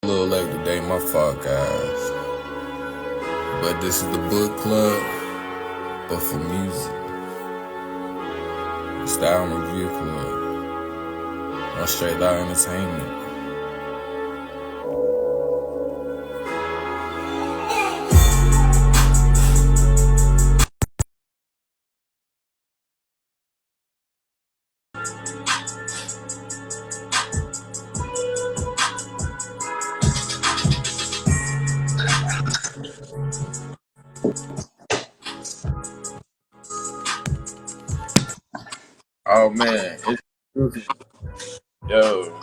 little late today, my fault, guys. But this is the book club, but for music. Style and Review Club. On Straight Out Entertainment. Oh man, it's yo,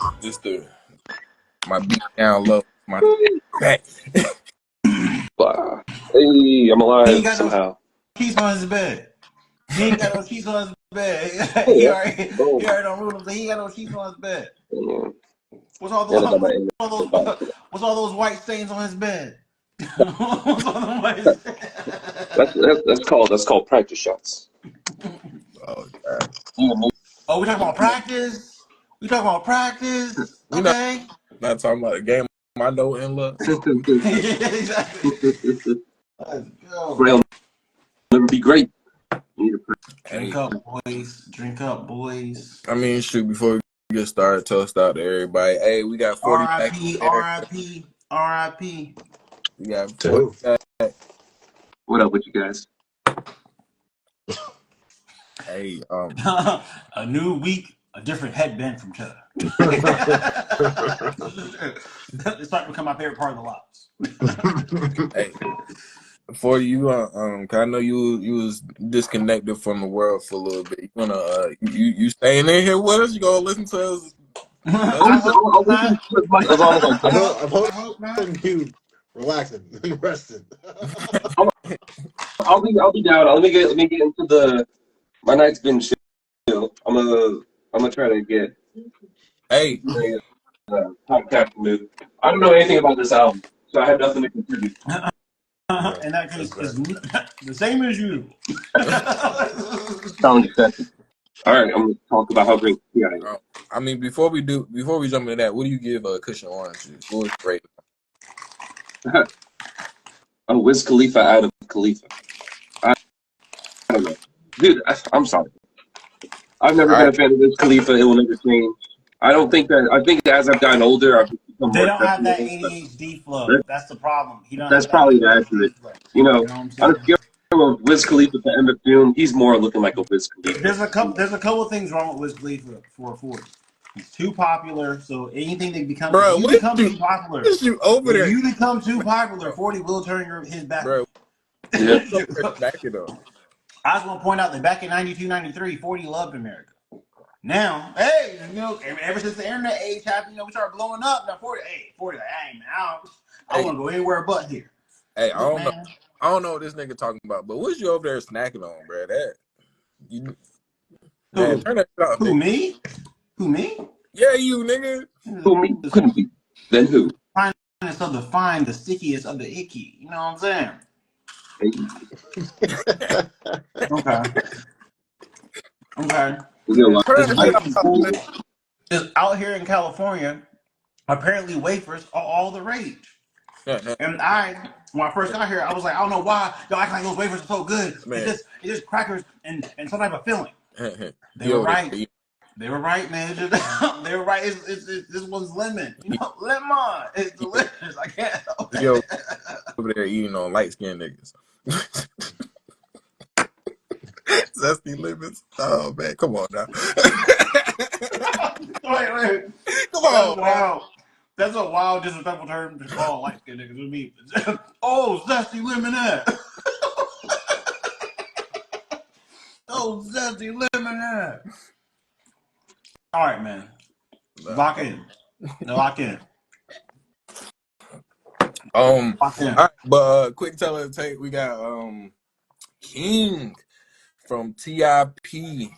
my beat down low, my back. Wow. Hey, I'm He alive ain't got no somehow. sheets on his bed. He ain't got no sheets on his bed. Oh, he yeah. already Boom. don't rule him. He ain't got no sheets on his bed. Yeah. What's all And I got my what's all those white stains on his bed? What's all the white that's called practice shots. Oh god. Oh, we talking about practice? We talking about practice? We Okay. not talking about a game I know and love. Exactly. Let's go. Pray will never be great. Hey, Drink up, boys. Drink up, boys. I mean, shoot, before we get started, toast out to everybody. Hey, we got 40 back R.I.P. there. R.I.P. R.I.P. We got To 40 who? back. What up with you guys? Hey, A new week, a different headband from Cheddar. It's starting to become my favorite part of the lives. hey, before you, 'cause I know you was disconnected from the world for a little bit. You gonna, you staying in here with us? You gonna listen to us? I hope I'll listen not. to as much as long as I can. I'm I hope not. hoping you relaxing and resting. I'll be down. Let me get into my night's been chill. I'm gonna try to get Hey, podcast mood. I don't know anything about this album, so I have nothing to contribute. Yeah, In that that's case, fair. it's the same as usual. Sound accepted. All right, I'm gonna talk about how great T.I. is. I mean, before we jump into that, what do you give Cushion Orange juice? What was great? Oh, Wiz Khalifa out of Khalifa. I don't know. Dude, I'm sorry. I've never All been a right, fan of Wiz Khalifa. It will never change. I think that as I've gotten older, I've become They more don't have accepting of that it. But ADHD flow. that, That's the problem. He don't that's have that probably the accurate. ADHD flow. You You know, know what I'm on a saying? scale of Wiz Khalifa to Emmett Doom, he's more looking like a Wiz Khalifa. There's a couple. There's a couple of things wrong with Wiz Khalifa for 40. He's too popular. So anything that becomes, if bro. you become too popular, What you over if there, you become too popular, bro? 40 will turn his back on Bro, Yeah. what you over you. there snacking on? I just want to point out that back in 92, 93, 40 loved America. Now, hey, ever since the internet age happened, we started blowing up. Now 40, like, hey man, I Hey, want to go anywhere but here. hey, Look, man. I don't know what this nigga talking about, but what you over there snacking on, bro? You, man, Who? turn that shit off, Who nigga. me? Who me? Yeah, you nigga. Who me? Couldn't be. Then who? Finest of the fine, the stickiest of the icky. You know what I'm saying? Hey, Okay. Okay. you know what? Turn This that shit white off, people nigga. is out here in California. Apparently, wafers are all the rage. And when I first got here, I was like, I don't know why y'all act like those wafers are so good. Man, It's just crackers and some type of filling. They he were over right. there. They were right, man. They were right. This one's lemon. Lemon. It's delicious. I can't help He it. over there eating on light skinned niggas. Zesty lemons. Oh man, come on now. Wait. Come That's on now. wild. That's a wild disrespectful term to call light skinned niggas with me. Oh, zesty lemonade. Oh, zesty lemonade. All right, man. Lock in. Lock in. All Lock in. right, but quick tell take. We got King from TIP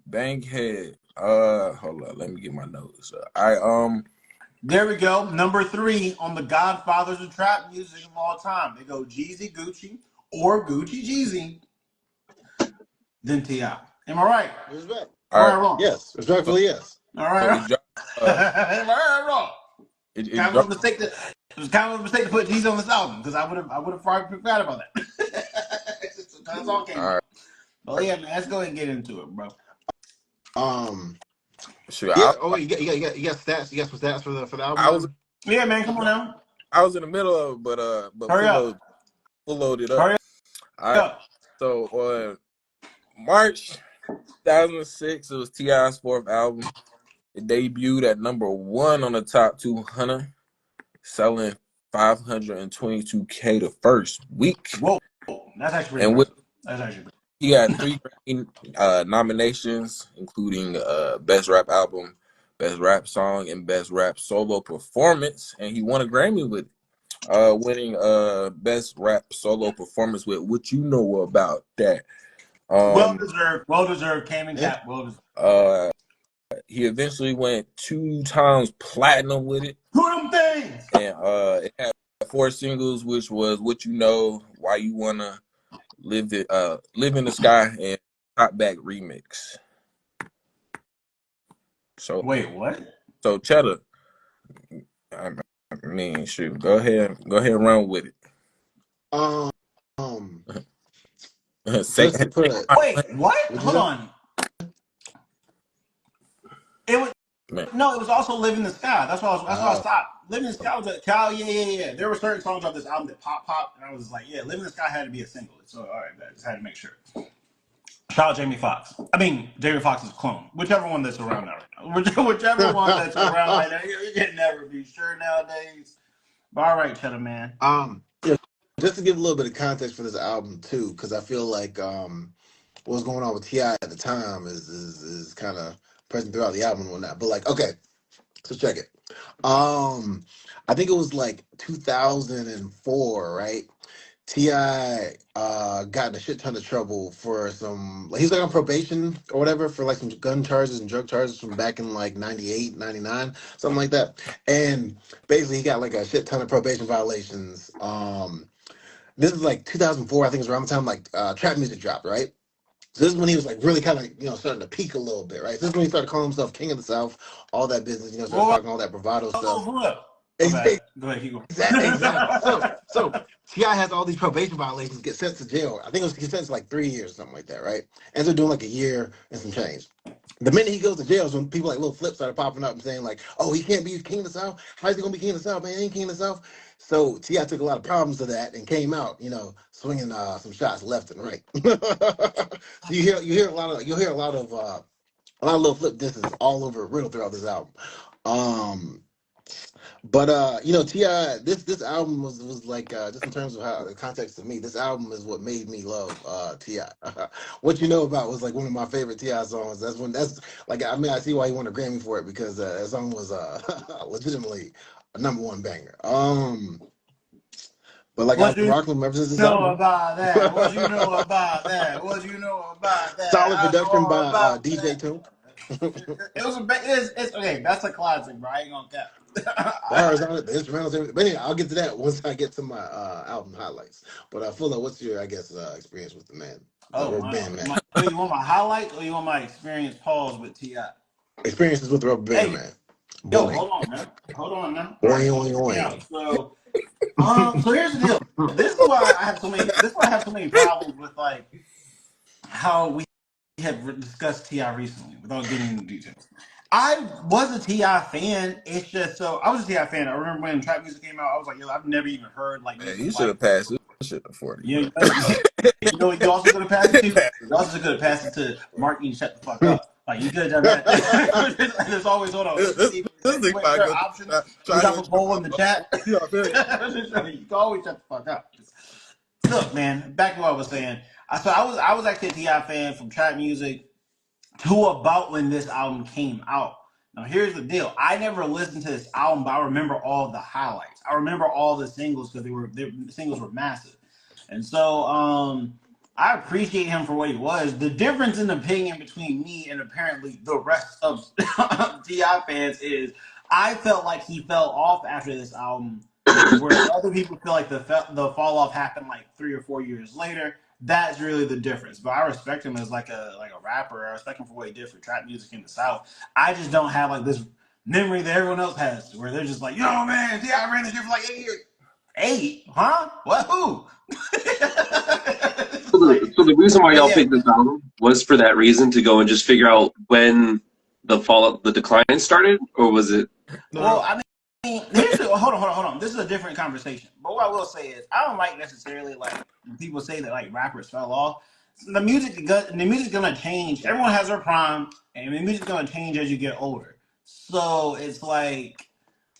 Bankhead. Hold on, let me get my notes. There we go. Number 3 on the Godfathers of trap music of all time. They go Jeezy Gucci or Gucci Jeezy, then T.I. Am I right? Respect. Am All I right. wrong? Yes, So, respectfully, yes. All so he right. dropped. Am I right or wrong? It, Kind it of dropped. a mistake to, it was kind of a mistake to put Jeezy on this album because I would have probably forgot about that. So that song came All out. right. But yeah, man, let's go ahead and get into it, bro. Um. Shoot, Yeah. Oh wait, you got stats. You got some stats for the album I was then? Yeah, man, come on now. I was in the middle of it, but Hurry up. full loaded up. Hurry All right. up. So on March 2006, it was T.I.'s fourth album. It debuted at number 1 on the top 200, selling 522K the first week. Whoa. That's actually pretty And with impressive. That's actually pretty he had 3 Grammy nominations, including Best Rap Album, Best Rap Song, and Best Rap Solo Performance. And he won a Grammy with it, winning Best Rap Solo Performance with What You Know About That. well Um, deserved. Well deserved. Came in Yeah. cap. Well deserved. uh, he eventually went 2 times platinum with it. Who them things? And it had 4 singles, which was What You Know, Why You Wanna Live in the Sky, and Top Back Remix. Wait, what? So Cheddar, I mean, shoot, go ahead and run with it. Um. Say, Just to put. Wait, what? What'd you Hold say? on. It was man, no, it was also "Live in the Sky." That's why I Oh. stopped. "Live in the Sky" was a cow. Yeah. There were certain songs on this album that pop, and I was like, yeah, "Live in the Sky" had to be a single. So all right, I just had to make sure. Shout out Jamie Foxx. I mean, Jamie Foxx's clone, whichever one that's around now. Right now. Whichever one that's around right now. You can never be sure nowadays. But all right, Cheddar man. Yeah. Just to give a little bit of context for this album too, because I feel like what was going on with Ti at the time is kind of present throughout the album and whatnot. But like, okay, so check it. I think it was like 2004, right? Ti got in a shit ton of trouble for some. Like, he's like on probation or whatever for like some gun charges and drug charges from back in like 98, 99, something like that. And basically, he got like a shit ton of probation violations. This is like 2004. I think it's around the time like trap music dropped, right? So this is when he was like really kind of starting to peak a little bit, right? This is when he started calling himself King of the South, all that business, started Whoa, talking all that bravado whoa, stuff. hold up. My bad. Go ahead, keep going. Exactly. So Ti has all these probation violations, get sent to jail. I think it was get sent to like 3 years, something like that, right? Ends up doing like a year and some change. The minute he goes to jail is when people like little flips started popping up and saying like, "Oh, he can't be king of the South. How's he gonna be king of the South? Man, he ain't king of the South." So Ti took a lot of problems to that and came out, swinging some shots left and right. So you'll hear a lot of little flip disses all over Riddle throughout this album. Um, but Ti, this album was like just in terms of how the context of me, this album is what made me love Ti. What You Know About was like one of my favorite Ti songs. That's like I see why he won a Grammy for it because that song was legitimately a number one banger. But like What I've been you rocking him ever since this know album. about that? What you know about that? What you know about that? Solid I production know by about DJ that. Toon. It was it's okay. That's a classic, bro. I ain't gonna Bars cap. on it, the instrumentals, everything. But anyway, I'll get to that once I get to my album highlights. But Fuller, what's your, I guess, experience with the man, the Oh rubber my, band man? you want my highlights or you want my experience pause with Ti? Experiences with the rubber band Hey, man. yo, Boing. hold on, man. Hold on, man. All right, Boing, so boing, check me out. boing. So here's the deal. This is why I have so many. This is why I have so many problems with like how we have discussed Ti recently, without getting into details. I was a Ti fan. It's just so I was a Ti fan. I remember when trap music came out. I was like, yo, I've never even heard like man, music you should like have this. passed this shit to 40, Yeah, bro. you also could have passed it to. Pass You also could have passed it to Mark. You shut the fuck up. Like you could have done that. There's always hold on. this Steve, thing wait, is might there an go option? Can we try to drop a get you poll in the chat? a PR period. You can always shut the fuck up. Look, man. Back to what I was saying. I was actually a Ti fan from trap music to about when this album came out. Now here's the deal. I never listened to this album, but I remember all the highlights. I remember all the singles because the singles were massive. And so I appreciate him for what he was. The difference in opinion between me and apparently the rest of Ti fans is I felt like he fell off after this album, where other people feel like the fall off happened like 3 or 4 years later. That's really the difference. But I respect him as like a rapper. I respect him for what he did for trap music in the South. I just don't have like memory that everyone else has, where they're just like, yo, man, T.I. ran this shit for like 8 years. 8? Huh? What? Who? So the reason why But y'all yeah, picked this album was for that reason, to go and just figure out when the decline started, or was it? well, I mean, hold on. This is a different conversation. But what I will say is, I don't like necessarily like when people say that like rappers fell off. The music's gonna change. Everyone has their prime, and the music's gonna change as you get older. So it's like,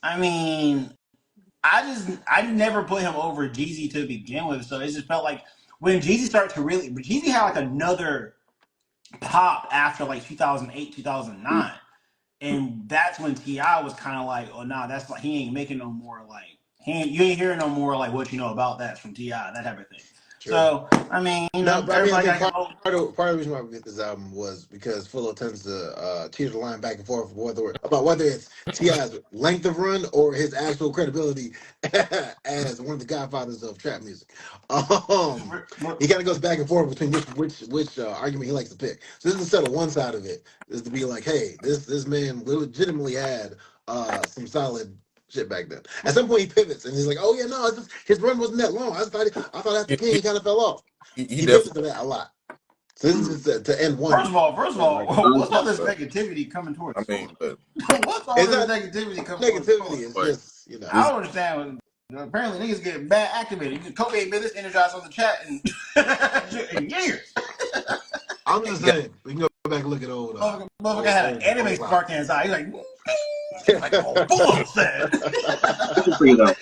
I mean, I never put him over Jeezy to begin with. So it just felt like when Jeezy started to really, Jeezy had like another pop after like 2008, 2009. And that's when T.I. was kind of like, oh, nah, that's like, he ain't making no more, like, you ain't hearing no more, like, what you know about that from T.I., that type of thing. Sure. So, I mean, No, but I mean, I everybody think got part of the reason why we get this album was because Fullo tends to teeter the line back and forth about whether it's T.I.'s length of run or his actual credibility as one of the godfathers of trap music. He kind of goes back and forth between which argument he likes to pick. So this is instead of one side of it is to be like, hey, this man legitimately had some solid shit back then. At some point, he pivots and he's like, "Oh yeah, no, it's just, his run wasn't that long. I thought after He, King, he kind of fell off." he He pivots to definitely. that a lot. So this is just to end one. first of But all, like I what's said, all this but negativity coming towards I Thor? mean, but What's all It's this not negativity coming towards Thor? negativity. It's but just I don't understand. Apparently, niggas get bad activated. Kobe ain't been this energized on the chat in years. I'm just saying. We can go back and look at Motherfucker had an anime old live. spark in his eye. He's like, oh, Fullo said. Good for you though.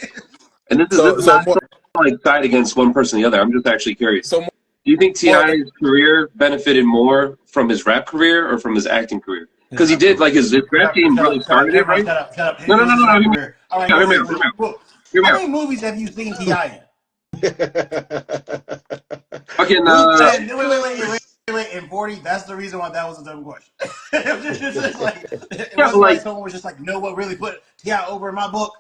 And this so is so not more like side against one person or the other. I'm just actually curious. so Do you think more T.I.'s career benefited more from his rap career or from his acting career? His Because he rap did, career. like, his rap game really started it, right? Shut up. No, It no, was no, his no, no. rap career. All right, Hear me out. Hear me out. well, Hear me how out. many movies have you seen T.I. in? Fucking, Oops. And wait, and 40, that's the reason why that was a dumb question. It was just like, it yeah, but wasn't like like, someone was just like, no, what really put T.I. over in my book?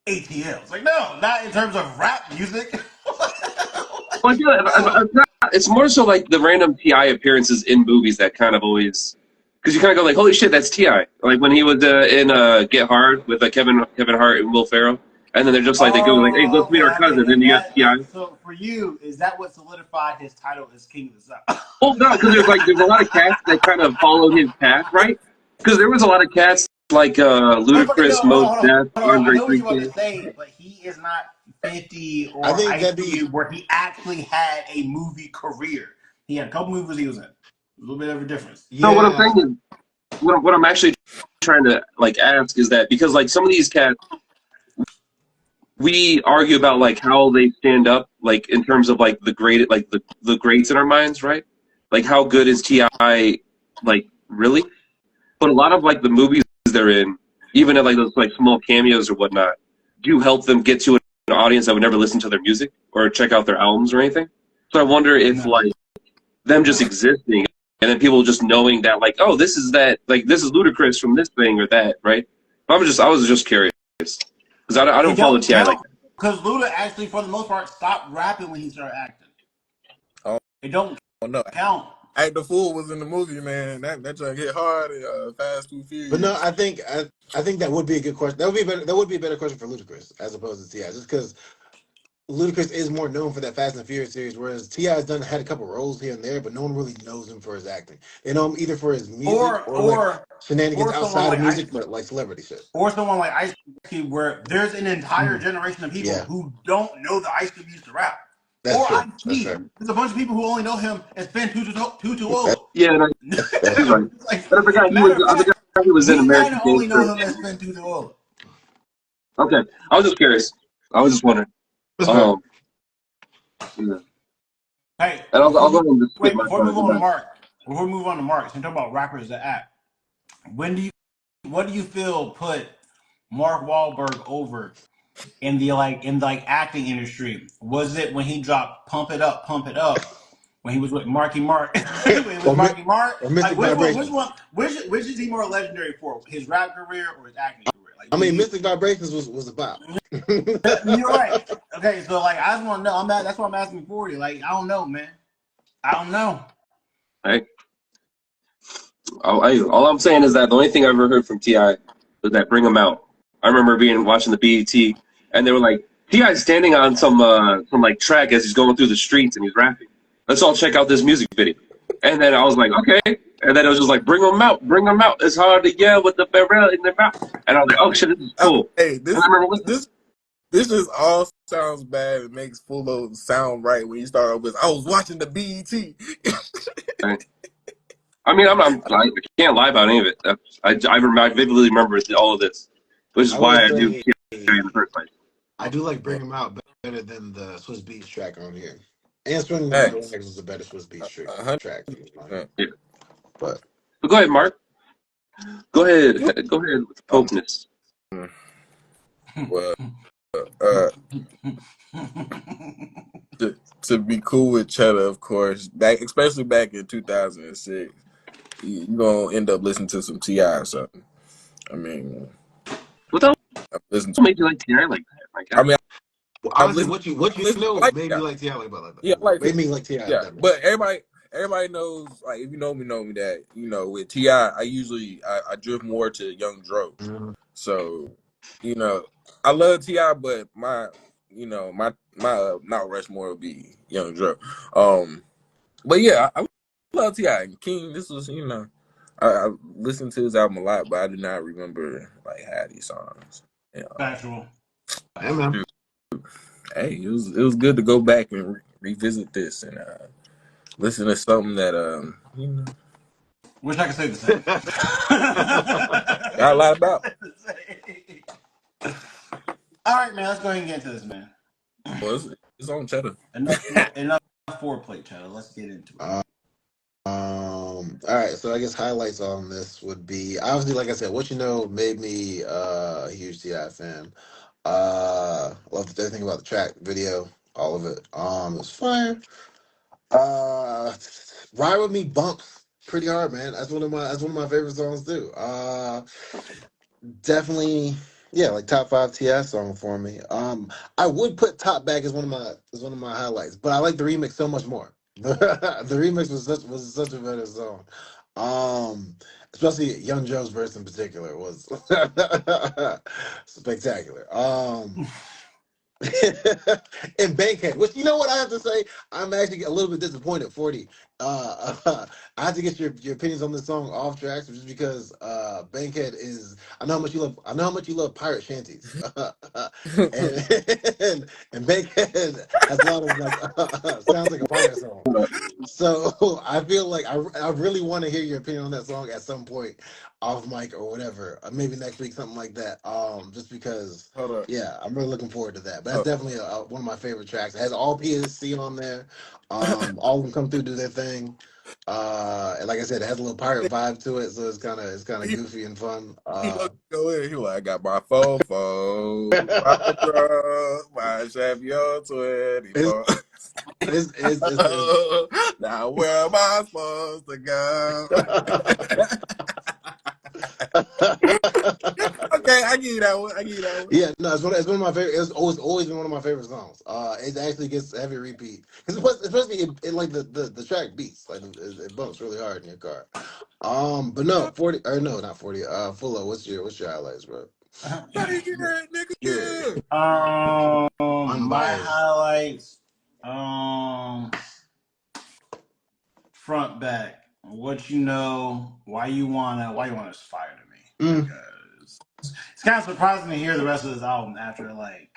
ATL. It's like, no, not in terms of rap music. well, I feel No. it's more so like the random T.I. appearances in movies that kind of always, because you kind of go like, holy shit, that's T.I. Like when he was in Get Hard with Kevin Hart and Will Ferrell, and then they're just like they go like, hey, let's meet Okay. our I mean, cousin, and you got T.I. so for you, is that what solidified his title as King of the South? Well, no, because there's a lot of cats that kind of followed his path, right? Because there was a lot of cats like Motherfucker, no, Ludacris, Mos Def, hold on. I Andre know what you want to 3000. say, but he is not 50 I or think Ice that'd be Cube, where he actually had a movie career. He had a couple movies he was in. A little bit of a difference. No, what I'm yeah. saying is, what I'm actually trying to like ask is that because like some of these cats, we argue about like how they stand up, like in terms of like the greats in our minds, right? Like how good is Ti, like really? But a lot of like the movies they're in, even at like those like small cameos or whatnot, do help them get to an audience that would never listen to their music or check out their albums or anything. So I wonder if No. like them just existing and then people just knowing that like, oh, this is Ludacris from this thing or that, right? I was just curious because I It don't follow don't Ti like count that. because Luda actually, for the most part, stopped rapping when he started acting. oh It don't no, count. Act the Fool was in the movie, man. That trying to hit hard in Fast Too But no, Furious. I think that would be a good question. That would be a better question for Ludacris as opposed to T.I. Just because Ludacris is more known for that Fast and Furious series, whereas T.I.'s had a couple roles here and there, but no one really knows him for his acting. They know him either for his music Or or like or shenanigans or someone outside of like Ice music, but like celebrity shit. or someone like Ice Cube, where there's an entire generation of people Yeah, who don't know the Ice Cube used to rap. that's Or true. Ice That's T. fair. There's a bunch of people who only know him as Ben That, Tutuolo. Yeah, no, that's you're right. true. Like, But matter of I fact, forgot he was in we kind American of only know Gangster. him as Ben Tutuolo. Okay, I was just curious. I was just wondering. That's fair. Um, yeah. Hey, And I'll go ahead and just skip my before we part move and go on to back. Mark, before we move on to Mark, since we're talking about rappers that act, what do you feel put Mark Wahlberg over in the acting industry? Was it when he dropped Pump It Up, when he was with Marky Mark? When he was or, Mi- Marky Mark? or Like Mystic Vibrations. which is he more legendary for? His rap career or his acting career? Like, I do mean, you? Mystic Vibrations was a bop. You're right. Okay, so like I just want to know. That's why I'm asking for you. Like I don't know, man. I don't know. Right? All I'm saying is that the only thing I ever heard from Ti was that Bring 'Em Out. I remember watching the BET, and they were like, T.I.'s standing on some like track as he's going through the streets and he's rapping. Let's all check out this music video. And then I was like, okay. And then it was just like, bring 'em out, bring 'em out. It's hard to yell with the barrel in their mouth. And I was like, oh shit, this is cool. Hey, And I remember listening. this just all sounds bad. It makes Fulo sound right when you start with, I was watching the BET. I mean, I can't lie about any of it. I vividly remember all of this, which is why I do T.I. in the first place. I do like Bring 'Em Out better than the Swiss Beats track on here. And Swinging the Thanks. Rags was a better Swiss Beats track. 100%. Yeah. But go ahead, Mark. Go ahead with the popeness. Well, to be cool with Cheddar, of course, especially back in 2006, you're going to end up listening to some T.I. or something. I mean, what the hell made you like T.I. like that? My God. I mean, honestly, what you know like made me like T.I. like that. Yeah, like made me like T.I. Yeah, but everybody knows, like, if you know me that, with T.I., I drift more to Young Dro. Mm-hmm. So, I love T.I., but my Mount Rushmore would be Young Dro. But yeah, I love T.I. and King. This was, I listened to his album a lot, but I do not remember like half these songs. Factual. Yeah, man. Hey, it was good to go back and revisit this and listen to something that Wish I could say the same. got a lot about. All right, man. Let's go ahead and get into this, man. Well, it's on Cheddar. Enough foreplay, Cheddar. Let's get into it. All right, so I guess highlights on this would be, obviously, like I said, What You Know made me a huge T.I. fan. Loved everything about the track, video, all of it. It was fire. Ride With Me bumps pretty hard, man. That's one of my favorite songs too. Definitely, yeah, like top 5 T.I. song for me. I would put Top Back as one of my highlights, but I like the remix so much more. The remix was such a better song. Especially Young Joe's verse in particular was spectacular. And Bankhead, which, you know what I have to say, I'm actually a little bit disappointed. 40. I have to get your opinions on this song off tracks, just because Bankhead is. I know how much you love pirate shanties, and Bankhead has a lot of like sounds like a pirate song. So I feel like I really want to hear your opinion on that song at some point, off mic or whatever. Maybe next week, something like that. Just because, yeah, I'm really looking forward to that. But that's definitely one of my favorite tracks. It has all PSC on there. All of them come through, do their thing. And like I said, it has a little pirate vibe to it, so it's kind of goofy and fun. Go in. He like, I got my fofo, my drum, my champion 24. Now where am I supposed to go? Okay, I give you that one. Yeah, no, it's one of my favorite. It's always been one of my favorite songs. It actually gets heavy repeat because especially it like the track beats, like it bumps really hard in your car. But no, 40 or no, not 40. Fulo, what's your highlights, bro? My highlights. Front back. What You Know, why you wanna aspire to me. Because it's kind of surprising to hear the rest of this album after like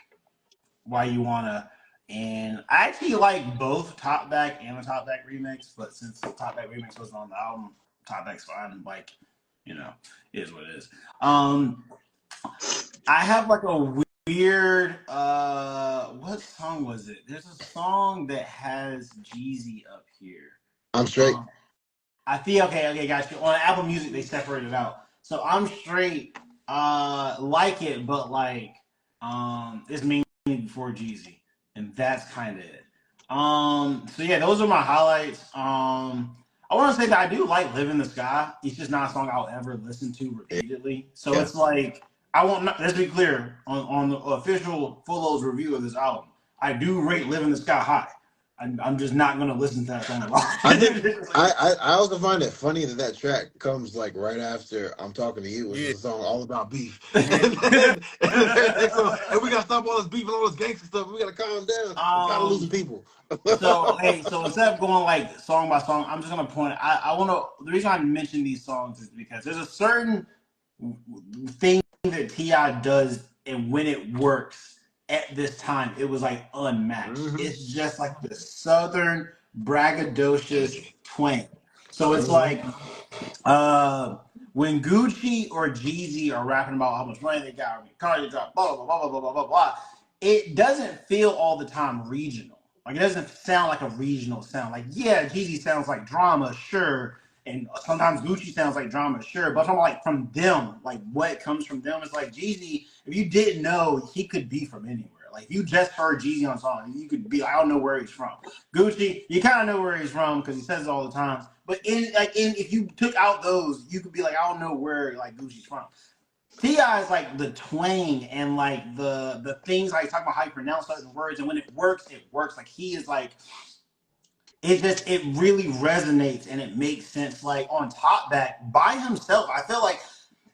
Why You Wanna. And I actually like both Top Back and the Top Back remix, but since the Top Back remix wasn't on the album, Top Back's fine. Like, it is what it is. I have like a weird what song was it? There's a song that has Jeezy up here. I'm Straight. I feel okay, guys. On Apple Music, they separated it out. So I'm Straight, like it, but like, it's mainly before Jeezy, and that's kind of it. So yeah, those are my highlights. I want to say that I do like "Live in the Sky." It's just not a song I'll ever listen to repeatedly. So It's like let's be clear on the official Fulo's review of this album. I do rate "Live in the Sky" high. I'm just not gonna listen to that song at all. I think I also find it funny that track comes like right after "I'm Talking to You," which is Yeah. a song all about beef. Mhm. And the very next song, and we gotta stop all this beef and all this gangster stuff. We gotta calm down. We're tired of losing people. So okay, so instead of going like song by song, I'm just gonna point. I want to. The reason I mention these songs is because there's a certain thing that Ti does, and when it works at this time, it was like unmatched. Mhm. It's just like the southern braggadocious twang. So it's Mhm. like when Gucci or Jeezy are rapping about how much money they got, car they got, blah blah blah blah blah blah blah blah, it doesn't feel all the time regional. Like it doesn't sound like a regional sound. Like yeah, Jeezy sounds like drama, sure, and sometimes Gucci sounds like drama, sure. But I'm like from them, like what comes from them is like Jeezy. If you didn't know, he could be from anywhere. Like if you just heard Jeezy on a song, you could be like, I don't know where he's from. Gucci, you kind of know where he's from because he says it all the time. But if you took out those, you could be like, I don't know where like Gucci's from. T.I. is like the twang and like the things like talk about how you pronounce certain words, and when it works, it works. Like he is like it really resonates and it makes sense. Like on top that by himself, I feel like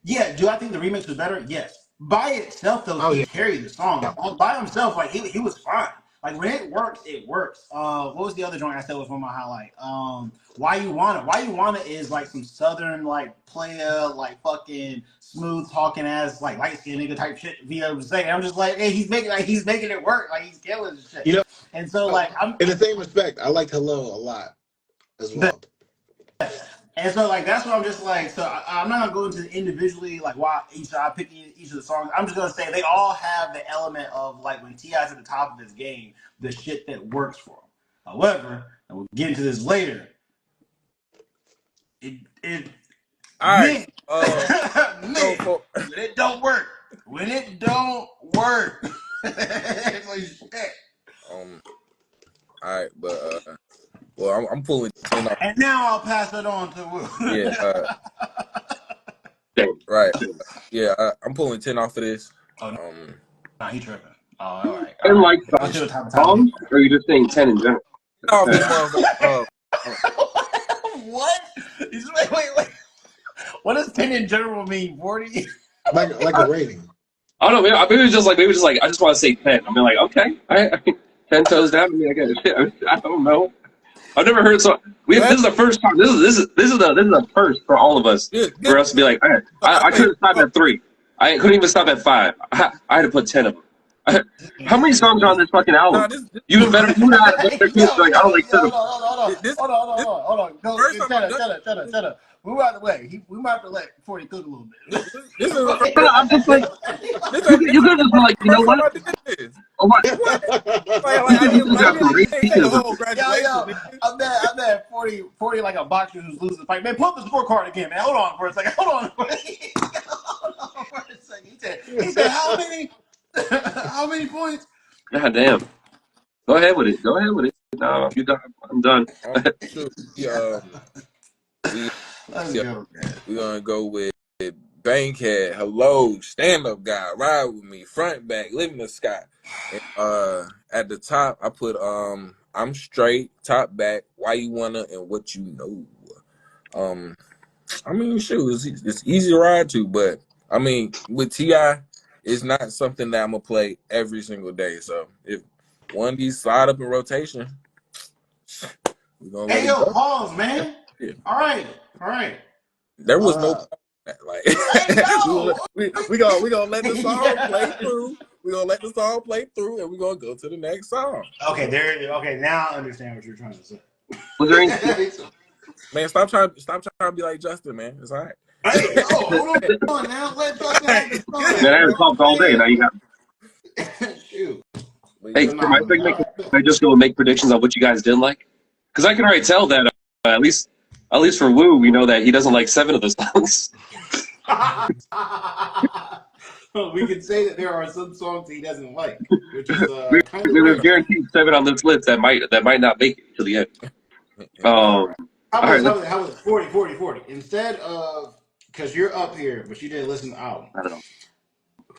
yeah. Do I think the remix was better? Yes. By itself, though, Oh he yeah. carried the song. By himself, like he was fine. Like when it works, it works. What was the other joint I said was one of my highlight? Why You Want It? Why You Want It is like some southern like player, like fucking smooth talking ass like light skinned nigga type shit. Via was saying, I'm just like, hey, he's making it work. Like he's killing this shit. You know, And so like I'm in the same respect, I liked "Hello" a lot as well. And so, like, that's what I'm just like. So, I'm not gonna go into individually, like, why I pick each of the songs. I'm just gonna say they all have the element of like when Ti's at the top of his game, the shit that works for him. However, and we'll get into this later. It All right. man, So man, for when it don't work, it's like shit. all right, but well, I'm pulling 10 off. And now I'll pass it on to Will. Yeah. Damn. Right. Yeah. I'm pulling 10 off of this. Oh, no. Um. Nah, he tripping. Oh, all right. And like Let's see what type of time. songs, or are you just saying 10 in general? Off this motherfucker. What? Wait. What does 10 in general mean? 40? Like a rating. I don't know. Maybe it's just like I just want to say 10. I mean, like okay, 10 toes down. I mean, I guess I don't know. I've never heard so. This is the first time. This is the first for all of us for us to be like, hey, I couldn't stop at 3. I couldn't even stop at 5. I had to put 10 of them. How many songs are on this fucking album? You even better. You not like I don't like 10 of them. Hold on. No, shut up. We might have to wait. We might have to let 40 cook a little bit. This is the first I'm just like, you could just be like, you know what? Oh my. I'm at 40 like a boxer who's losing the fight. Man, pull up the scorecard again, man. Hold on for a second. Hold on for a second. He said how many? How many points? God damn. Go ahead with it. No, you done. I'm done. We're gonna go with Bankhead. Hello, stand up guy, ride with me, front back, live in the sky. And, at the top, I put I'm straight, top back, why you wanna and what you know. I mean, shoot, it's easy to ride to, but I mean, with Ti, it's not something that I'm gonna play every single day. So if one of these slide up in rotation, we're gonna let it go. Pause, man. Yeah. All right. There was no like we gonna let the song play through. We're gonna let the song play through, and we're gonna go to the next song. Okay, now I understand what you're trying to say. Was there any? Man, stop trying to be like Justin, man. It's all right. Hold on now. Let Justin have the fun. Man, I haven't talked all day. Now you got. Shoot. Hey, for my segment, can I just go and make predictions on what you guys didn't like? Because I can already tell that at least for Woo, we know that he doesn't like 7 of the songs. We can say that there are some songs he doesn't like, which is There's guaranteed 7 on this list that might not make it to the end. How was 40? Instead of, because you're up here, but you didn't listen to the album. I don't know.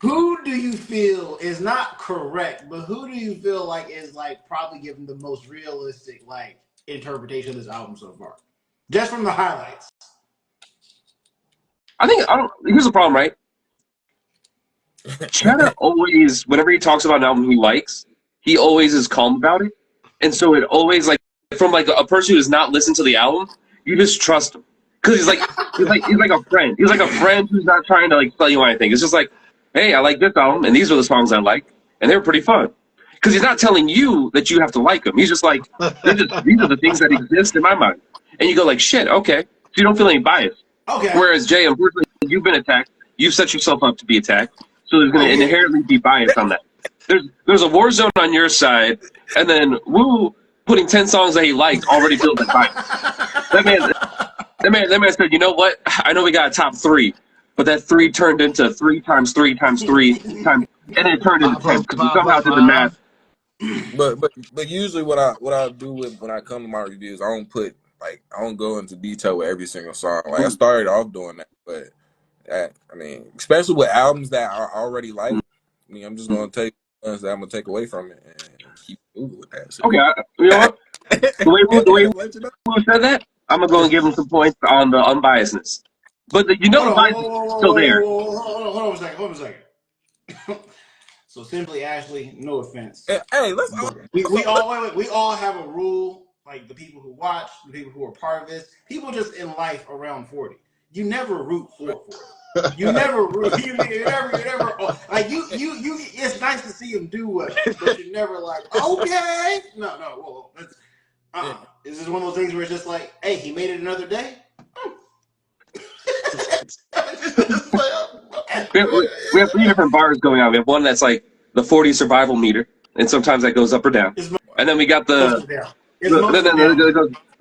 Who do you feel is not correct, but who do you feel like is like probably giving the most realistic like interpretation of this album so far? Just from the highlights. I don't. Here's the problem, right? Cheddar always, whenever he talks about an album he likes, he always is calm about it, and so it always like from like a person who has not listened to the album, you just trust him because he's like a friend. He's like a friend who's not trying to like tell you anything. It's just like, hey, I like this album, and these are the songs I like, and they were pretty fun. Because he's not telling you that you have to like them. He's just like, these are the things that exist in my mind, and you go like, shit, okay. So you don't feel any bias. Okay. Whereas Jay, unfortunately, you've been attacked. You've set yourself up to be attacked. So there's going to inherently be bias on that. There's a war zone on your side, and then Woo putting 10 songs that he liked already feels like bias. That man said, you know what? I know we got a top 3, but that 3 turned into 3 times 3 times 3 times, and then it turned into 10 because we somehow did the math. But usually what I do with when I come to my reviews, I don't go into detail with every single song. Like I started off doing that, but I mean, especially with albums that I already like, I mean, I'm just gonna take ones that I'm gonna take away from it and keep moving with that. So. Okay, you know what? The way Woo said that, I'm gonna go and give him some points on the unbiasedness. But the bias is still there. Hold on a second. So simply, Ashley, no offense. Hey, let's we all have a rule. Like the people who watch, the people who are part of this, people just in life around 40. You never root for 40. You never root. You never. Like you. It's nice to see him do well, but you're never like, okay. No. Is this one of those things where it's just like, hey, he made it another day? We have 3 different bars going on. We have one that's like the 40 survival meter, and sometimes that goes up or down. And then we got then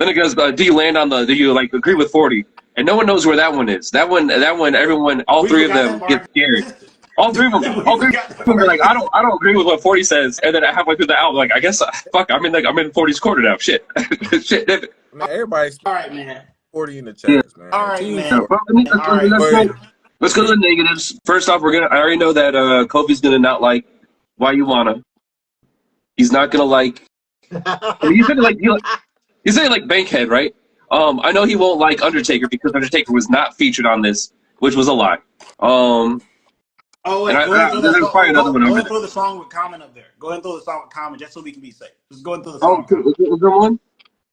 it goes, do you land on do you like agree with 40? And no one knows where that one is. That one, everyone, all 3 of them get scared. All 3 of them are like, I don't agree with what 40 says. And then halfway through the album, like, I guess, fuck, I'm in 40's corner now. Shit. Shit. Man, everybody's all right, man. 40 in the chat, man. All right, man. Let's go to the negatives. First off, I already know that Kofi's gonna not like Why You Wanna. He's not gonna like. He's saying like Bankhead, right? I know he won't like Undertaker because Undertaker was not featured on this, which was a lie. Oh wait, there's probably another one over there. Go ahead and throw the song with Common up there. Go ahead and throw the song with Common just so we can be safe. Just go ahead and throw the song. Is there one?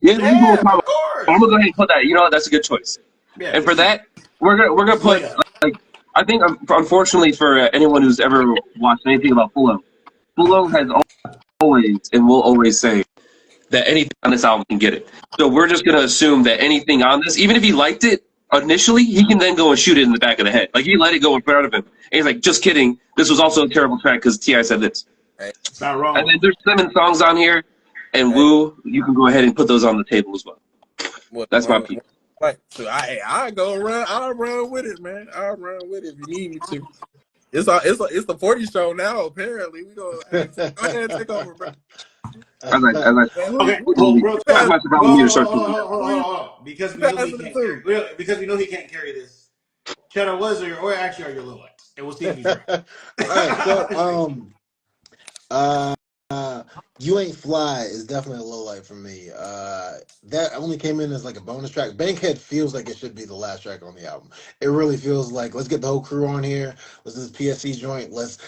Yeah, of course. I'm gonna go ahead and put that. You know what? That's a good choice. Yeah, and for that, we're gonna put like I think unfortunately for anyone who's ever watched anything about Fullo has always and will always say that anything on this album can get it. So we're just gonna assume that anything on this, even if he liked it initially, he can then go and shoot it in the back of the head. Like he let it go in front of him, and he's like, "Just kidding. This was also a terrible track because T.I. said this." It's not wrong. And then there's 7 songs on here, and Woo, you can go ahead and put those on the table as well. That's my piece. Like, so I'll run with it, man. I'll run with it if you need me to. It's the 40 show now. Apparently, we go ahead and take over, bro. Because we know he can't carry this. Cheddar, or actually are your low lights, and we'll see if he's right. All right, so You Ain't Fly is definitely a low light for me. That only came in as like a bonus track. Bankhead feels like it should be the last track on the album. It really feels like let's get the whole crew on here. Let's do this PSC joint. Let's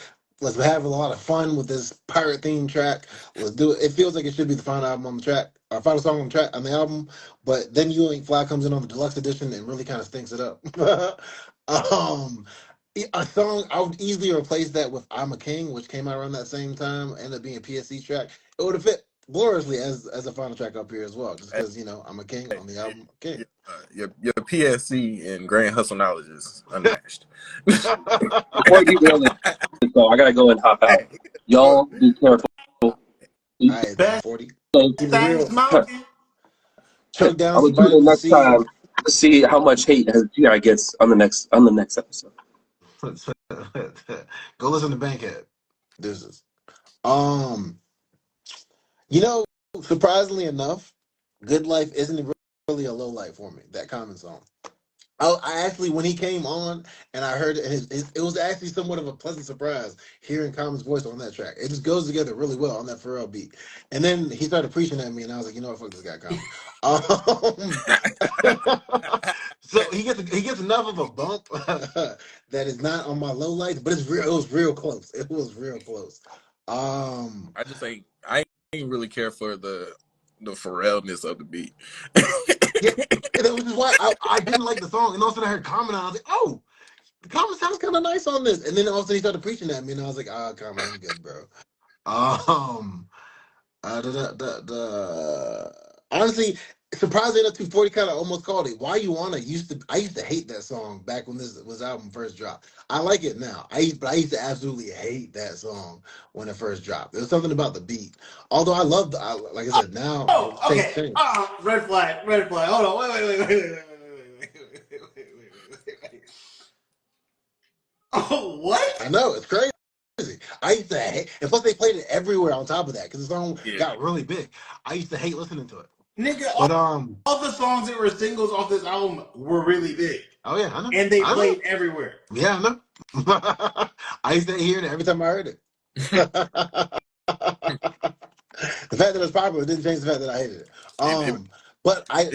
have a lot of fun with this pirate theme track. Let's do it. It feels like it should be the final album on the track, or final song on the track on the album. But then You Ain't Fly comes in on the deluxe edition and really kind of stinks it up. A song I would easily replace that with "I'm a King," which came out around that same time, ended up being a PSC track. It would have fit gloriously as a final track up here as well, just because I'm a king on the album. King. Your PSC and Grand Hustle knowledge is unmatched. Before you go, so I gotta go and hop out. Y'all be careful. All right, 40. Choke down. I'll tune in next time to see how much hate T.I. gets on the next episode. Go listen to Bankhead. Deuces. Surprisingly enough, Good Life isn't really a low light for me. That Common song. I actually, when he came on and I heard it was actually somewhat of a pleasant surprise hearing Common's voice on that track. It just goes together really well on that Pharrell beat. And then he started preaching at me, and I was like, you know what, fuck this guy, Common. So he gets enough of a bump that is not on my low lights, but it's real. It was real close. It was real close. Um, I ain't really care for the Pharrellness of the beat. yeah, and that was just why I didn't like the song, and all of a sudden I heard Common, and I was like, oh. The comment sounds kind of nice on this, and then all of a sudden he started preaching at me, and I was like, "Ah, comment, I'm good, bro." Um, honestly, surprisingly enough, 240 kind of almost called it. Why You Wanna I used to hate that song back when this was album first dropped. I like it now. But I used to absolutely hate that song when it first dropped. There was something about the beat. Although like I said, now Oh, things okay. change. Red flag. Red flag. Hold on. Wait. Oh, what? I know it's crazy. I used to hate, and plus they played it everywhere on top of that because the song Yeah. got really big. I used to hate listening to it. Nigga, But all the songs that were singles off this album were really big. oh yeah, I know. And they I know. played everywhere. Yeah, I know. I used to hear it every time I heard it. The fact that it was popular didn't change the fact that I hated it. It, But I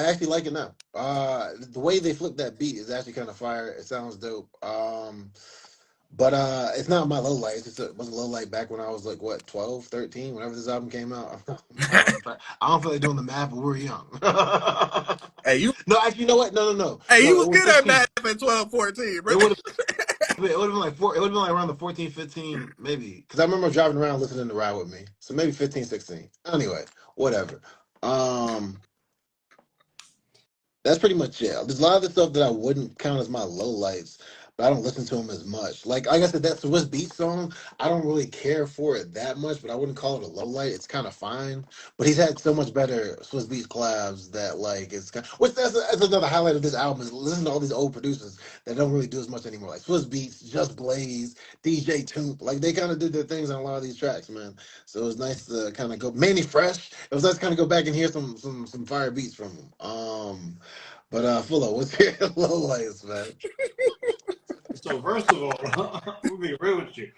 actually like it now. The way they flip that beat is actually kind of fire. It sounds dope. But it's not my low light. It was a low light back when I was like what 12, 13, whenever this album came out. I don't feel like doing the math, but we were young. hey, No, actually, you know what? No. he No, was it was good at 16. math at 12, 14, bro. It would it would have been like four. It would have been like around the 14, 15, maybe. Because I remember driving around listening to Ride With Me. So maybe 15, 16. Anyway, whatever. Um, that's pretty much it. There's a lot of the stuff that I wouldn't count as my low lights, but I don't listen to them as much. Like I said, that Swiss Beat song, I don't really care for it that much, but I wouldn't call it a low light. It's kind of fine. But he's had so much better Swiss Beats collabs that like it's kind which that's another highlight of this album is listen to all these old producers that don't really do as much anymore. Like Swiss Beats, Just Blaze, DJ Toomp. Like they kind of did their things on a lot of these tracks, man. So it was nice to kind of go Manny Fresh. It was nice to kind of go back and hear some fire beats from him. But Fuller, what's your low lights, man? So first of all, we'll be real with you.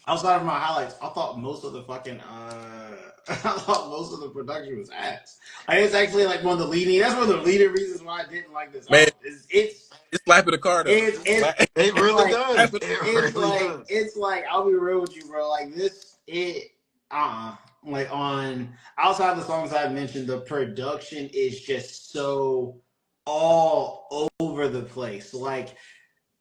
Outside of my highlights, I thought most of the fucking I thought most of the production was ass. Like, it's actually like one of the leading. That's one of the leading reasons why I didn't like this Man, album. it's slapping the card. It's It really like, does. It it's really like does. it's like I'll be real with you, bro. Like this, like on outside of the songs I've mentioned, the production is just so all over the place. Like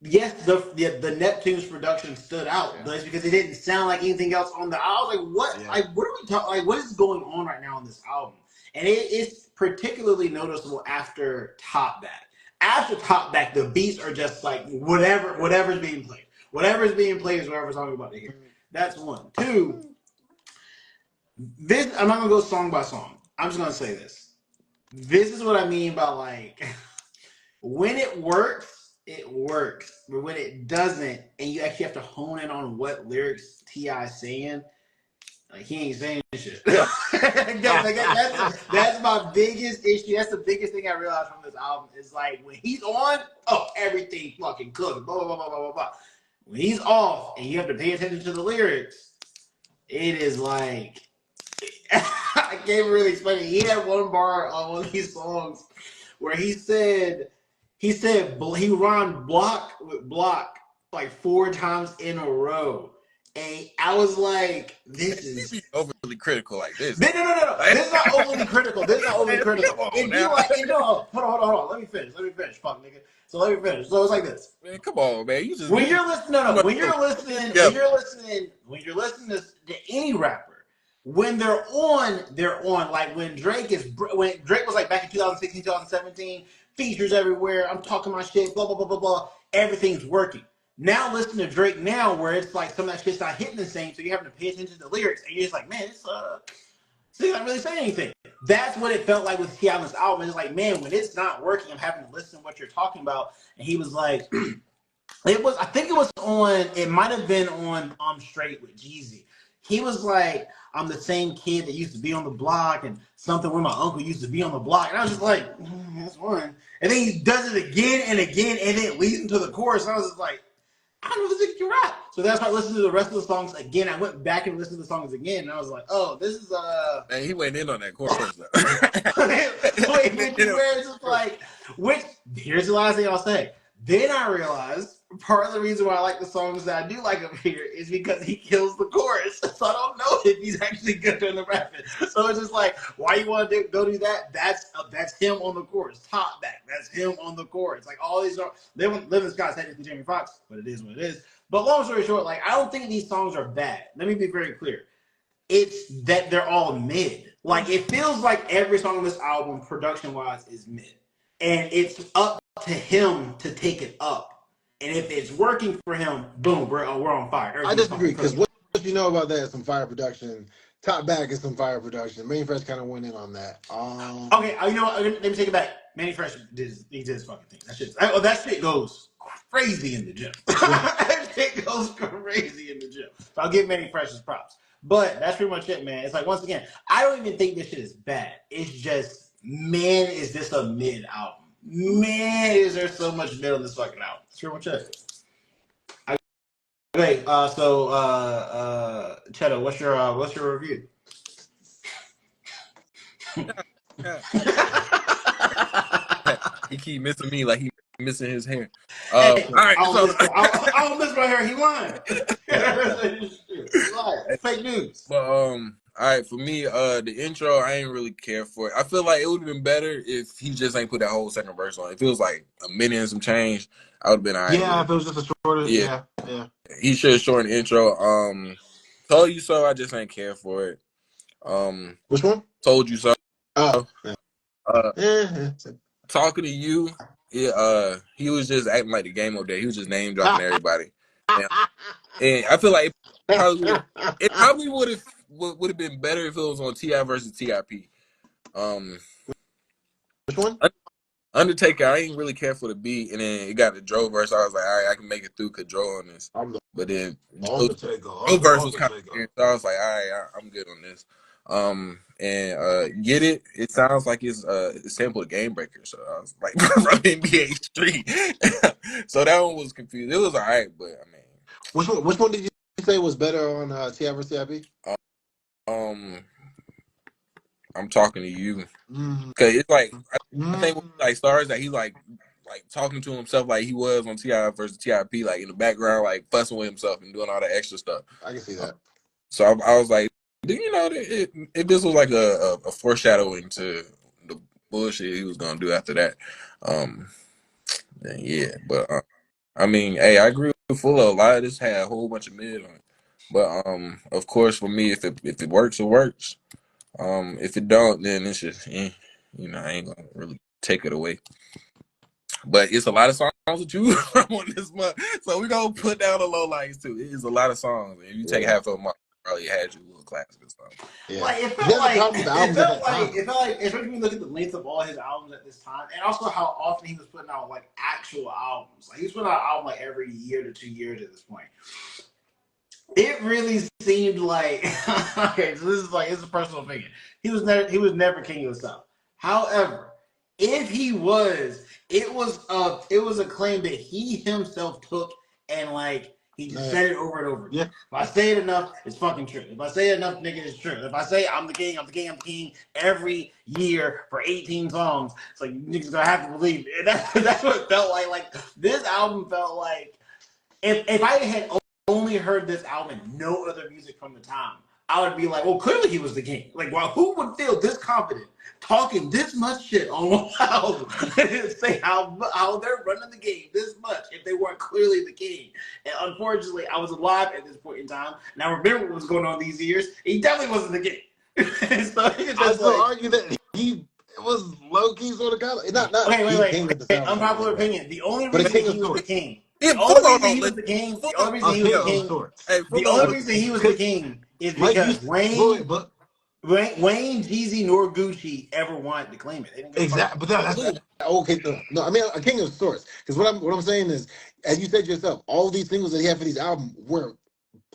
yes, the Neptune's production stood out, but it's because it didn't sound like anything else on the. I was like, what? Yeah. Like, what are we talking? Like, what is going on right now on this album? And it's particularly noticeable after Top Back. After Top Back, the beats are just like whatever's being played. Whatever's being played is whatever's talking about to hear. That's one. Two. This I'm not gonna go song by song. I'm just gonna say this. This is what I mean by like when it works, it works. But when it doesn't, and you actually have to hone in on what lyrics T.I.'s saying, like he ain't saying shit. That's my biggest issue. That's the biggest thing I realized from this album is like when he's on, oh, everything fucking cooks. Blah, blah, blah, blah, blah, blah. When he's off and you have to pay attention to the lyrics, it is like I can't really explain it. He had one bar on one of these songs where he rhymed block with block like 4 times in a row. And I was like, this is overly critical like this. No. This is not overly critical. This is not overly critical. It'd be like, hold on. Let me finish. Fuck, nigga. So let me finish. So it's like this. Man, come on, man. You just When you're listening, when you're listening to any rapper, when they're on. Like when Drake was like back in 2016, 2017, features everywhere. I'm talking my shit, blah blah blah blah blah. Everything's working. Now listen to Drake now, where it's like some of that shit's not hitting the same, so you have to pay attention to the lyrics, and you're just like, man, it's not really saying anything. That's what it felt like with T.I. on this album. It's like, man, when it's not working, I'm having to listen to what you're talking about. And he was like, I think it was on. It might have been on I'm Straight with Jeezy. he was like, I'm the same kid that used to be on the block and something where my uncle used to be on the block. And I was just like, that's one. And then he does it again and again, and then it leads into the chorus. And I was just like, I don't know if this can rap. So that's why I listened to the rest of the songs again. I went back and listened to the songs again, and I was like, oh, this is Man, he went in on that chorus though. wait, where it's just like, which here's the last thing I'll say. Then I realized part of the reason why I like the songs that I do like up here is because he kills the chorus. So I don't know if he's actually good in the rapping. So it's just like, why you want to go do that? That's him on the chorus. Top back. That's him on the chorus. Like all these are Living Scott's technically Jamie Foxx, but it is what it is. But long story short, like I don't think these songs are bad. Let me be very clear. It's that they're all mid. Like it feels like every song on this album, production wise, is mid, and it's up to him to take it up. And if it's working for him, boom, we're on fire. I disagree because what you know about that is some fire production. Top back is some fire production. Manny Fresh kind of went in on that. Okay, you know what? Let me take it back. Manny Fresh did his fucking thing. That shit goes crazy in the gym. That shit goes crazy in the gym. So I'll give Manny Fresh his props. But that's pretty much it, man. It's like, once again, I don't even think this shit is bad. It's just, man, is this a mid album? Man, is there so much mid on this fucking album? That's pretty much it. Okay, Cheddar, what's your review? He keep missing me like he missing his hair. Hey, all right, I don't miss my hair. He lying. Fake news. But all right, for me, the intro I ain't really care for it. I feel like it would have been better if he just ain't put that whole second verse on. It feels like a minute and some change. I would have been all right. Yeah, if it was just a shorter. Yeah. He should have shortened the intro. Told You So, I just ain't care for it. Which one? Told You So. Oh. Talking to You. Yeah, he was just acting like the game over there. He was just name dropping everybody. And I feel like it probably would have been better if it was on T.I. versus T.I.P. Which one? Undertaker, I ain't really care for the beat, and then it got the Dro verse. I was like, all right, I can make it through Dro on this. But then Dro verse was kind of weird, so I was like, all right, I'm good on this. And Get It. It sounds like it's sampled Game Breaker, so I was like from NBA Street. So that one was confused. It was all right, but I mean, which one did you say was better on T.I. versus T.I.P.? I'm Talking to You, because it's like I think like stars that he like talking to himself like he was on T.I. versus T.I.P. like in the background, like fussing with himself and doing all the extra stuff. I can see that. So I was like, do you know that if this was like a foreshadowing to the bullshit he was gonna do after that? Then yeah, but I mean, hey, I agree with Fuller. A lot of this had a whole bunch of mid on it, but of course for me, if it works, it works. If it don't, then it's just I ain't gonna really take it away. But it's a lot of songs to choose from on this month, so we gonna put down the low lights too. It is a lot of songs. If you take half of them, probably had your little classic stuff. Yeah. Like it felt like, especially when you look at the length of all his albums at this time, and also how often he was putting out like actual albums. Like he was putting out an album like every year to 2 years at this point. It really seemed like okay, so it's a personal opinion. He was never king of the South. However, if he was, it was a claim that he himself took and like he just said it over and over again. Yeah. If I say it enough, it's fucking true. If I say it enough, nigga, it's true. If I say I'm the king, I'm the king, I'm the king every year for 18 songs, it's like niggas gonna have to believe it. That's what it felt like. Like this album felt like if I had only heard this album and no other music from the time, I would be like, well, clearly he was the king. Like, well, who would feel this confident talking this much shit on one album and say how they're running the game this much if they weren't clearly the king? And unfortunately, I was alive at this point in time, and I remember what was going on these years. He definitely wasn't the king. So I still argue that he was low key sort of kind of not. Wait. Unpopular opinion. The only reason he was the king. The only reason he was the king is because Wayne, Jeezy, nor Gucci ever wanted to claim it. Exactly, but that's okay. No, I mean a king of sorts. Because what I'm saying is, as you said yourself, all these singles that he had for these albums were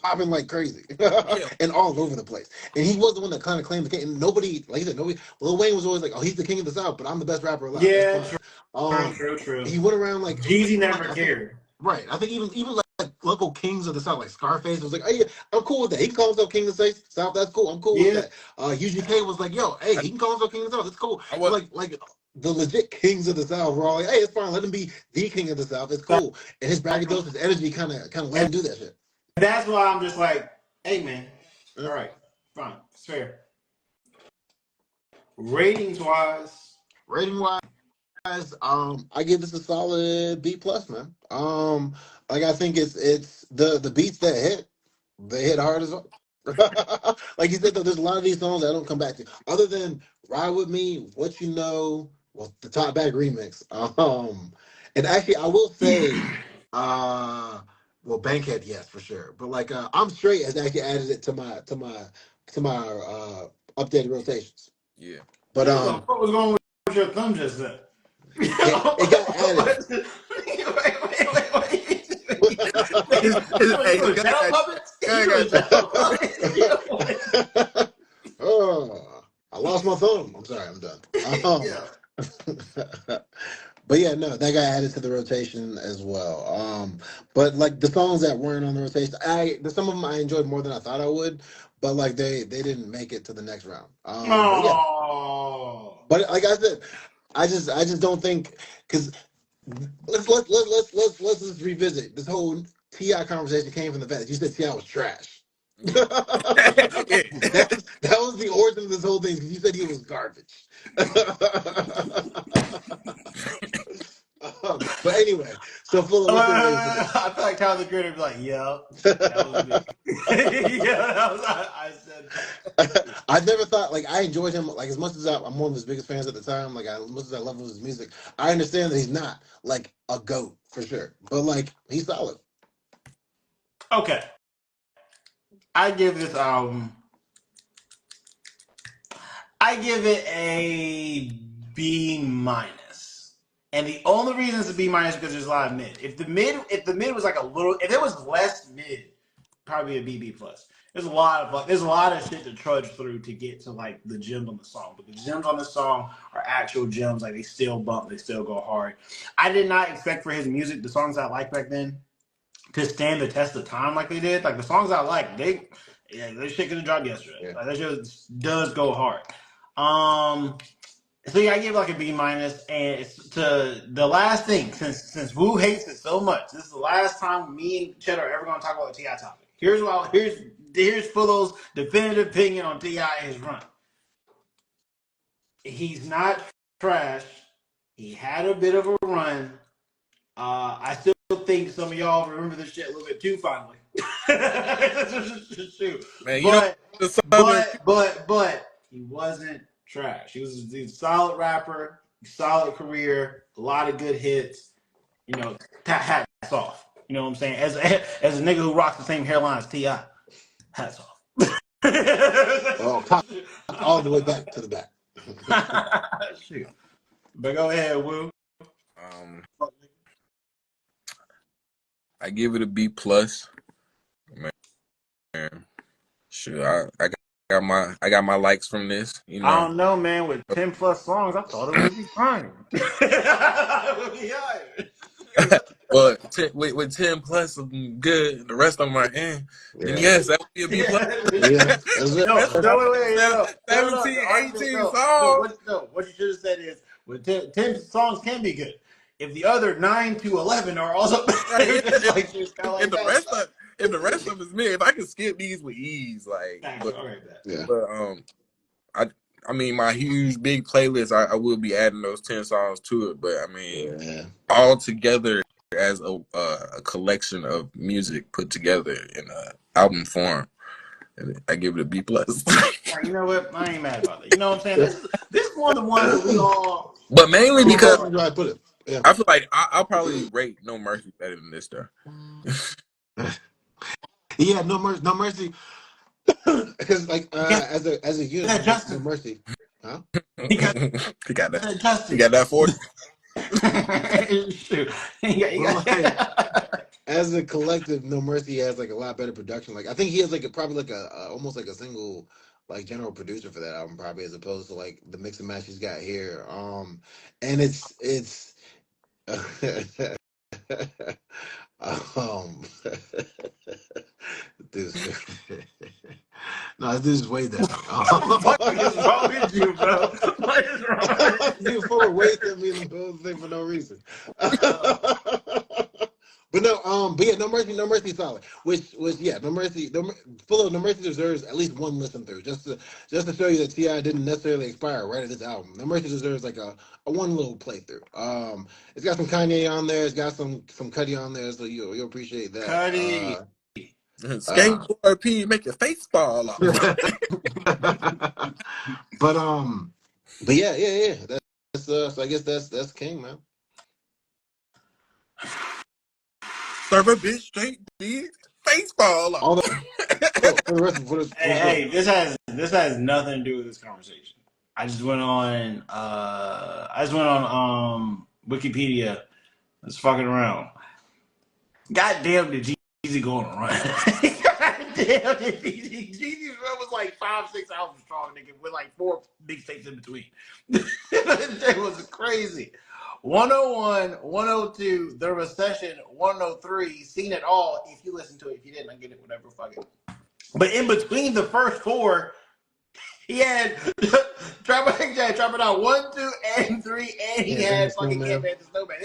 popping like crazy Yeah, and all over the place. And he was the one that kind of claimed the king. And nobody, like he said, nobody. Lil Wayne was always like, "Oh, he's the king of the South," but I'm the best rapper alive. That's Yeah, fine. true. He went around like Jeezy even never like I think cared. right. I think even like local kings of the South, like Scarface, was like, "Oh yeah, I'm cool with that. He can call himself king of the South. That's cool. I'm cool with Yeah. that." UGK was like, "Yo, hey, I, he can call himself king of the South. That's cool." I So was. like the legit kings of the South were all like, "Hey, it's fine. Let him be the king of the South. It's cool." And his braggadocious, his energy, kind of let And him do that shit. that's why I'm just like, hey man, Yeah. all right, fine, it's fair. Ratings wise, Rating wise. I give this a solid B plus, man. Like I think it's the beats that hit, they hit hard as well. Like you said, though, there's a lot of these songs that I don't come back to, other than "Ride with Me," "What You Know," well, the Top Back remix. And actually, I will say, uh, well, Bankhead, yes, for sure. But like, "I'm Straight" has actually added it to my updated rotations. Yeah. But what the fuck was going on with your thumb just then? it got added. What, you doing shadow Got puppets? You got doing you. shadow puppets? Oh, I lost my phone. I'm sorry, I'm done. Yeah. But yeah, no, that got added to the rotation as well. But like the songs that weren't on the rotation, some of them I enjoyed more than I thought I would, but like they didn't make it to the next round. But yeah, Oh. but like I said, I just don't think because let's just revisit this whole Ti conversation came from the fact that you said Ti was trash. Yeah. That was the origin of this whole thing because you said he was garbage. But anyway, so Fuller, what's your rating for this? I feel like Tyler the Creator would be like, yeah, that was me. Yeah, I said that. I never thought like I enjoyed him like as much as I'm one of his biggest fans at the time. Like as much as I love his music, I understand that he's not like a goat for sure, but like he's solid. Okay. I give this I give it a B minus. And the only reason it's a B minus is because there's a lot of mid. If the mid was like a little, if it was less mid, probably a B plus. There's a lot of shit to trudge through to get to like the gems on the song. But the gems on the song are actual gems. Like they still bump, they still go hard. I did not expect for his music, the songs I liked back then, to stand the test of time like they did. Like the songs I like, they shit could have dropped yesterday. Yeah. Like that shit does go hard. So yeah, I give it like a B minus. And it's to the last thing, since Wu hates it so much, this is the last time me and Chet are ever gonna talk about the T.I. topic. Here's Fullow's definitive opinion on T.I. and his run. He's not trash. He had a bit of a run. I still think some of y'all remember this shit a little bit too fondly. Man, you know but the Southern. but he wasn't trash. He's a solid rapper, solid career, a lot of good hits. You know, hats off. You know what I'm saying? As a nigga who rocks the same hairline as T.I., hats off. Oh, top all the way back to the back. Shoot. But go ahead, Woo. I give it a B plus. Man, sure. I got my likes from this. You I know. don't know, man. With 10 plus songs, I thought it would be fine. It would be higher. Well, with 10 plus of them good, the rest of them are then Yeah, yes, that would be a B plus. yeah, that's it. No, wait, no. 17, The argument, 18 songs. what you should have said is, with 10 songs can be good. If the other 9 to 11 are also Right. it's like, it's kind of like that. If the rest of it's mid, if I can skip these with ease, like, All right, Yeah, I mean, my huge big playlist, I will be adding those 10 songs to it, but I mean, yeah. all together as a collection of music put together in a album form, and I give it a B plus. You know what? I ain't mad about that. You know what I'm saying? This is one of the ones that we all. But mainly because I put it. Yeah. I feel like I'll probably rate No Mercy better than this stuff. Yeah, no mercy, no mercy. Because like as a unit, no mercy. Huh? He got that. Justin. He got that for you. Shoot. You got as a collective, No Mercy has like a lot better production. Like I think he has like probably like a almost like a single like general producer for that album, probably as opposed to like the mix and match he's got here. And it's um this no, this is way different. What the fuck is wrong with you, bro? What is wrong with you? You full of waste at me the whole thing for no reason. But no, but yeah, no mercy, solid. Which was yeah, no mercy, full of no mercy deserves at least one listen through, just to show you that Ti didn't necessarily expire right at this album. No mercy deserves like a one little playthrough. It's got some Kanye on there, it's got some Cudi on there, so you'll appreciate that. Cudi. Skateboard P, make your face fall off. But yeah. That's so I guess that's King, man. Serve a bitch straight, bitch. Face fall off. Although for the rest of Hey, this has nothing to do with this conversation. I just went on Wikipedia. Just fucking around. Goddamn, did Jeezy go on a run? Goddamn, did Jeezy's run was like 5-6 albums strong, nigga, with like 4 big states in between. It was crazy. 101, 102, The Recession, 103, Seen It All. If you listen to it, if you didn't, I get it, whatever, fuck it. But in between the first 4, he had dropping out 1, 2, and 3, and he had fucking Can't Man the Snowman.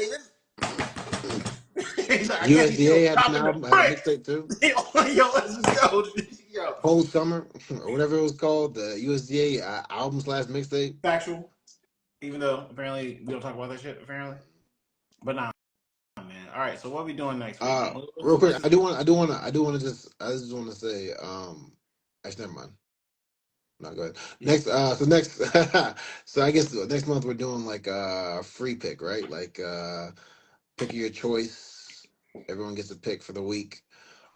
Hey, USDA had an album, had a mixtape too. Yo, let's just go. Yo. Cold Summer, or whatever it was called, the USDA album / mixtape. Factual. Even though apparently we don't talk about that shit, apparently. But nah, man. All right, so what are we doing next week? Real quick, I just want to say, actually, never mind. No, go ahead. Next, so I guess next month we're doing like a free pick, right? Like pick your choice. Everyone gets a pick for the week.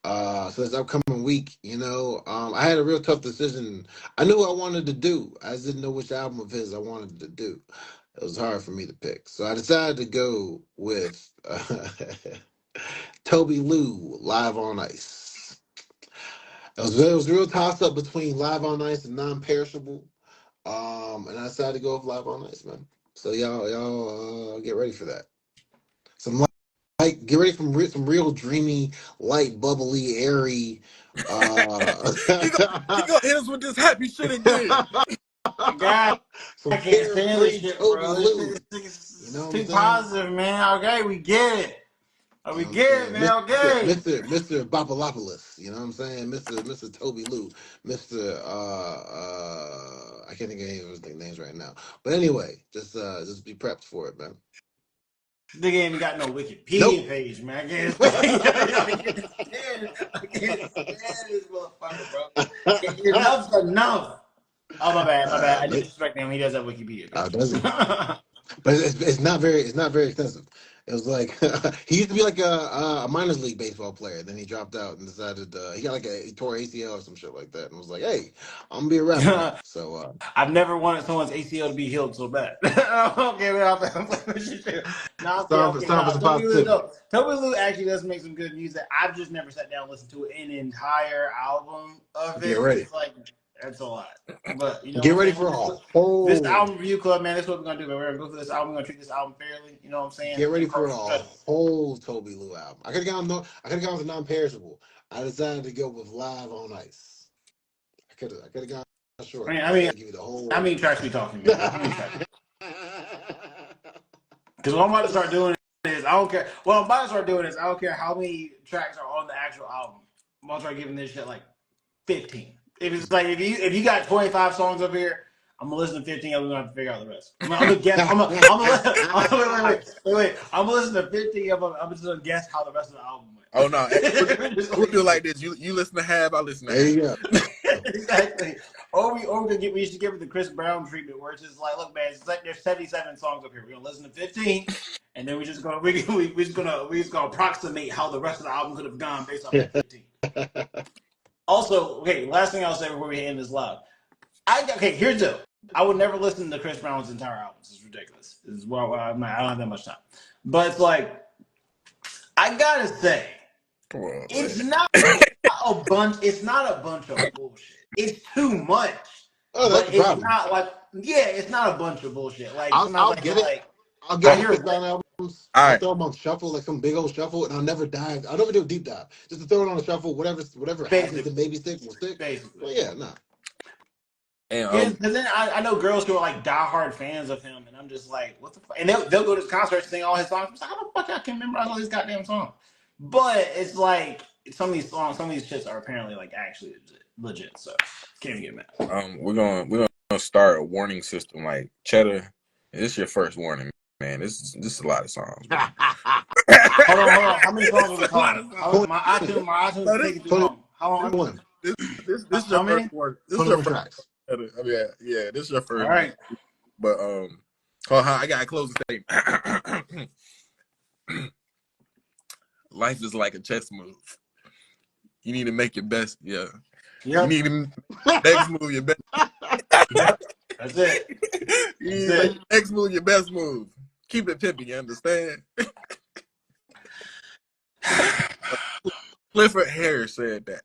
So this upcoming week, I had a real tough decision. I knew what I wanted to do. I just didn't know which album of his I wanted to do. It was hard for me to pick. So I decided to go with Toby Lou, Live on Ice. It was a real toss-up between Live on Ice and Non-Perishable. And I decided to go with Live on Ice, man. So y'all get ready for that. Get ready for some real dreamy, light, bubbly, airy. He gonna hit us with this happy shit again. God, I can't stand this shit, bro. It's too positive, man. Okay, we get it. We get it, man. Okay. Mr. Bopalopoulos, you know what I'm saying? Mr. Toby Lou, Mr. I can't think of any of his nicknames right now. But anyway, just be prepped for it, man. Nigga ain't even got no Wikipedia page, man. I can't stand this motherfucker, bro. Enough's enough. Oh, my bad. I disrespect him. He does have Wikipedia. Oh, does he? But it's not very extensive. It was like he used to be like a minors league baseball player. Then he dropped out and decided he tore ACL or some shit like that, and was like, "Hey, I'm gonna be a rapper." So I've never wanted someone's ACL to be healed so bad. Okay, man. Toby Lou actually does make some good music. I've just never sat down and listened to an entire album of it. Get ready. It's like that's a lot. But get ready for a whole this album review club, man. That's what we're gonna do, man. We're gonna go through this album. We're gonna treat this album fairly. You know what I'm saying? Get ready for a whole Toby Lou album. I could have gone with Non-Perishable. I decided to go with Live on Ice. I could have gone short. I mean, give you the whole. How many tracks we talking about? Because what I'm about to start doing is I don't care. Well, I'm about to start doing this. I don't care how many tracks are on the actual album. I'm gonna start giving this shit like 15. If it's like if you got 25 songs up here, I'm gonna listen to 15. I'm gonna have to figure out the rest. I'm gonna guess. I'm gonna wait. I'm gonna listen to 15 of them. I'm just gonna guess how the rest of the album went. Oh no, we'll do it like this. You listen to half, I listen to half. There you go. Exactly. Or we should give it the Chris Brown treatment, where it's just like, look, man, it's like there's 77 songs up here. We're gonna listen to 15, and then we're just gonna approximate how the rest of the album could have gone based on that 15. Also, okay, last thing I'll say before we end this live. Here's the. I would never listen to Chris Brown's entire albums. It's ridiculous. This is why I don't have that much time. But it's like, I gotta say, Come on, It's man. not a bunch. It's not a bunch of bullshit. It's too much, Oh, that's but the it's problem. not like it's not a bunch of bullshit. Like sometimes I'll I hear get it. like I'll get I Well, the hear Chris Brown albums. all I'll right. throw them on shuffle, like some big old shuffle, and I'll never dive. I'll never do a deep dive. Just to throw it on a shuffle, whatever happens to basically, maybe stick will stick. basically. Well, yeah, nah. And Because then I know girls who are like diehard fans of him, and I'm just like, what the fuck? And they'll go to his concert, sing all his songs. How the fuck I can memorize all these goddamn songs? But it's like some of these songs, some of these shits are apparently like actually legit. So can't even get mad. we're gonna start a warning system like Cheddar. This is your first warning, man. This is a lot of songs, bro. Hold on. How many songs are we It's a lot of talking? songs. My iTunes No, is taking too long. How long? 21. this is your How first many? warning. This is your 21 first. tracks. I mean, yeah, this is your All first one. right. But I got a closing statement. Life is like a chess move. You need to make your best. Yeah, you Yep. need to next move your best. Yep. That's it. You That's need to make it. your next move your best move. Keep it pimping. You understand? Clifford Harris said that.